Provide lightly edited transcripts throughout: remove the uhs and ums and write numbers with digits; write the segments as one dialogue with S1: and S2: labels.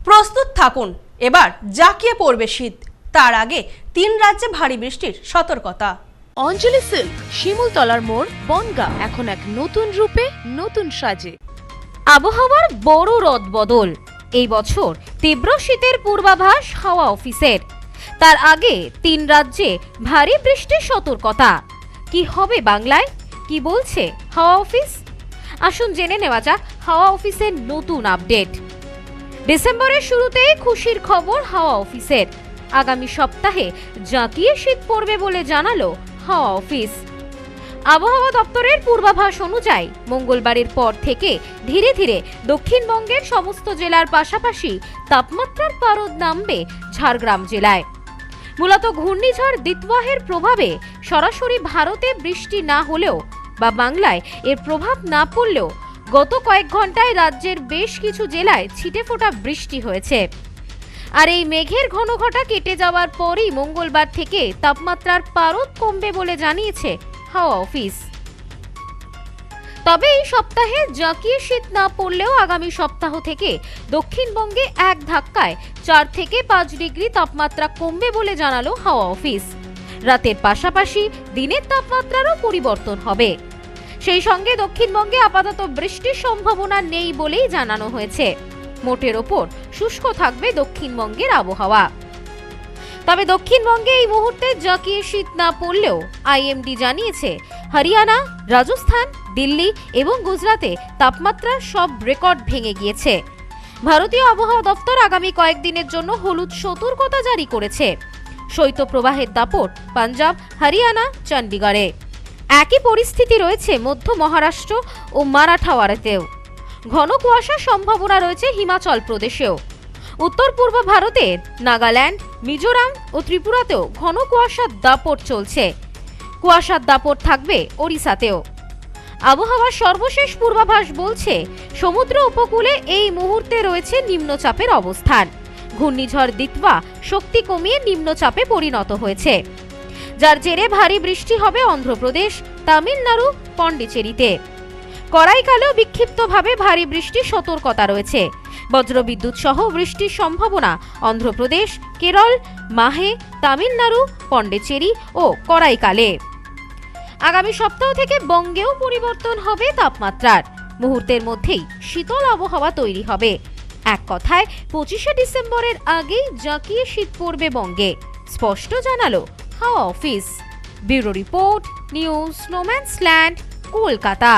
S1: প্রস্তুত থাকুন, এবার জাঁকিয়ে পড়বে শীত। তার আগে 3 রাজ্যে ভারী বৃষ্টির সতর্কতা।
S2: অঞ্জলি সিল্ক, শিমুলতলার মোড়, বনগাঁ এখন এক নতুন রূপে, নতুন সাজে।
S3: আবহাওয়ার বড় রদবদল। এই বছর তীব্র শীতের পূর্বাভাস হাওয়া অফিসের। তার আগে 3 রাজ্যে ভারী বৃষ্টির সতর্কতা। কি হবে বাংলায়, কি বলছে হাওয়া অফিস? আসুন জেনে নেওয়া যাক হাওয়া অফিসের নতুন আপডেট। ডিসেম্বরের শুরুতেই খুশির খবর হাওয়া অফিসের। আগামী সপ্তাহে জাঁকিয়ে শীত পড়বে বলে জানালো হাওয়া অফিস। আবহাওয়া দপ্তরের পূর্বাভাস অনুযায়ী মঙ্গলবারের পর থেকে ধীরে ধীরে দক্ষিণবঙ্গের সমস্ত জেলার পাশাপাশি তাপমাত্রার পারদ নামবে ঝাড়গ্রাম জেলায়। মূলত ঘূর্ণিঝড় দিতওয়াহের প্রভাবে সরাসরি ভারতে বৃষ্টি না হলেও বা বাংলায় এর প্রভাব না পড়লেও গত কয়েক ঘন্টায় রাজ্যের বেশ কিছু জেলায় ছিটেফোঁটা বৃষ্টি হয়েছে। আর এই মেঘের ঘনঘটা কেটে যাওয়ার পরই মঙ্গলবার থেকে তাপমাত্রার পারদ কমবে বলে জানিয়েছে হাওয়া অফিস। তবে এই সপ্তাহে জাঁকিয়ে শীত না পড়লেও আগামী সপ্তাহ থেকে দক্ষিণবঙ্গে এক ধাক্কায় 4 থেকে 5 ডিগ্রি তাপমাত্রা কমবে বলে জানালো হাওয়া অফিস। রাতের পাশাপাশি দিনের তাপমাত্রারও পরিবর্তন হবে। সেই সঙ্গে দক্ষিণবঙ্গে আপাতত বৃষ্টির সম্ভাবনা নেই বলেই জানানো হয়েছে। মোটের ওপর শুষ্ক থাকবে দক্ষিণবঙ্গের আবহাওয়া। তবে দক্ষিণবঙ্গে এই মুহূর্তে জাঁকিয়ে শীত না পড়লেও আইএমডি জানিয়েছে হরিয়ানা, রাজস্থান, দিল্লি এবং গুজরাতে তাপমাত্রার সব রেকর্ড ভেঙে গিয়েছে। ভারতীয় আবহাওয়া দপ্তর আগামী কয়েকদিনের জন্য হলুদ সতর্কতা জারি করেছে। শৈত্যপ্রবাহের দাপট পাঞ্জাব, হরিয়ানা, চণ্ডীগড়ে। একই পরিস্থিতি রয়েছে মধ্য মহারাষ্ট্র ও মারাঠাওয়াড়াতেও। ঘন কুয়াশার সম্ভাবনা রয়েছে হিমাচল প্রদেশেও। উত্তর পূর্ব ভারতের নাগাল্যান্ড, মিজোরাম ও ত্রিপুরাতেও ঘন কুয়াশার দাপট চলছে। কুয়াশার দাপট থাকবে ওড়িশাতেও। আবহাওয়ার সর্বশেষ পূর্বাভাস বলছে সমুদ্র উপকূলে এই মুহূর্তে রয়েছে নিম্নচাপের অবস্থান। ঘূর্ণিঝড় দিতওয়া শক্তি কমিয়ে নিম্নচাপে পরিণত হয়েছে, যার জেরে ভারী বৃষ্টি হবে অন্ধ্রপ্রদেশ, তামিলনাড়ু, পন্ডিচেরিতে। করাইকালেও বিক্ষিপ্তভাবে ভারী বৃষ্টির সতর্কতা রয়েছে। বজ্রবিদ্যুৎ সহ বৃষ্টির সম্ভাবনা অন্ধ্রপ্রদেশ, কেরল, মাহে, তামিলনাড়ু, পন্ডিচেরি ও করাইকালে। আগামী সপ্তাহ থেকে বঙ্গেও পরিবর্তন হবে তাপমাত্রার। মুহূর্তের মধ্যেই শীতল আবহাওয়া তৈরি হবে। এক কথায় 25শে ডিসেম্বরের আগেই জাঁকিয়ে শীত পড়বে বঙ্গে, স্পষ্ট জানালো হাওয়া office. Bureau report, news Snowmansland, Kolkata.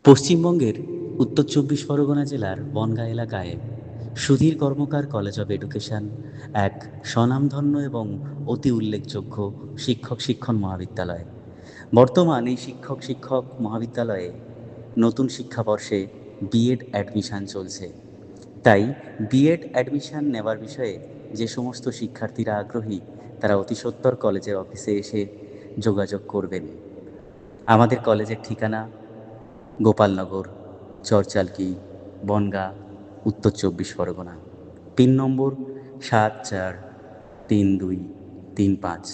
S4: পশ্চিমবঙ্গের উত্তর 24 পরগনা জেলার বনগাঁ এলাকায় Sudhir Karmakar college of education এক স্বনামধন্য এবং অতি উল্লেখযোগ্য শিক্ষণ মহাবিদ্যালয়। বর্তমান এই শিক্ষক মহাবিদ্যালয়ে নতুন শিক্ষাবর্ষে বিএড অ্যাডমিশন চলছে। তাই বিএড অ্যাডমিশন নেওয়ার বিষয়ে যে সমস্ত শিক্ষার্থীরা আগ্রহী তারা অতি সত্বর কলেজের অফিসে এসে যোগাযোগ করবেন। আমাদের কলেজের ঠিকানা গোপালনগর, চরচালকি, বনগাঁ, উত্তর 24 পরগনা। পিন নম্বর 743235।